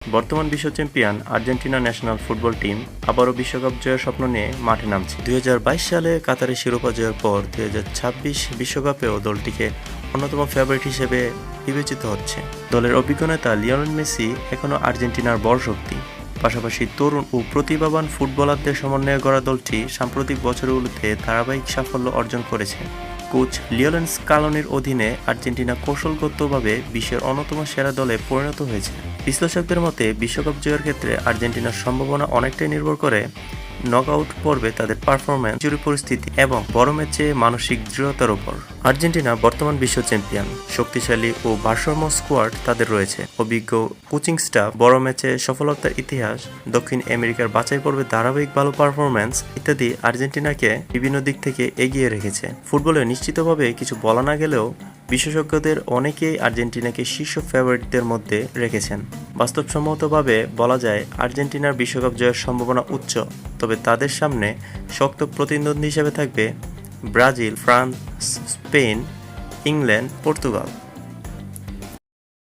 বর্তমান বিশ্ব champion Argentina national football team আবারও বিশ্বকাপ জয়ের স্বপ্ন নিয়ে মাঠে নামছে। 2022 সালে কাতারে শিরোপা জয়ের পর 2026 বিশ্বকাপেও দলটিকে অন্যতম ফেভারিট হিসেবে বিবেচিত হচ্ছে। দলের অভিজ্ঞ নেতা লিওনেল মেসি এখনও আর্জেন্টিনার বড় শক্তি। পাশাপাশি তরুণ ও প্রতিভাবান ফুটবলারদের সমন্বয়ে গড়া দলটি সাম্প্রতিক বছরগুলোতে ধারাবাহিক সাফল্য অর্জন করেছে। কোচ লিওনেল স্কালোনির অধীনে আর্জেন্টিনা কৌশলগতভাবে বিশ্বের অন্যতম সেরা দলে পরিণত হয়েছে। বিশ্লেষকদের মতে বিশ্বকাপ জয়ের ক্ষেত্রে আর্জেন্টিনার সম্ভাবনা অনেকটাই নির্ভর করে নকআউট পর্বে তাদের পারফরম্যান্স, জরুরি পরিস্থিতি এবং বড় ম্যাচে মানসিক দৃঢ়তার উপর। আর্জেন্টিনা বর্তমান বিশ্ব চ্যাম্পিয়ন, শক্তিশালী ও ভারসাম্য স্কোয়াড তাদের রয়েছে, অভিজ্ঞ কোচিং স্টাফ, বড় ম্যাচে সফলতার ইতিহাস, দক্ষিণ আমেরিকার বাছাই পর্বে ধারাবাহিক ভালো পারফরম্যান্স ইত্যাদি আর্জেন্টিনাকে বিভিন্ন দিক থেকে এগিয়ে রেখেছে। ফুটবলে নিশ্চিতভাবে কিছু বলা না গেলেও বিশেষজ্ঞদের অনেকেই আর্জেন্টিনাকে শীর্ষ ফেভারিটদের মধ্যে রেখেছেন। বাস্তবসম্মতভাবে বলা যায় আর্জেন্টিনার বিশ্বকাপ জয়ের সম্ভাবনা উচ্চ, তবে তাদের সামনে শক্ত প্রতিদ্বন্দ্বী হিসেবে থাকবে Brazil, France, Spain, England, Portugal.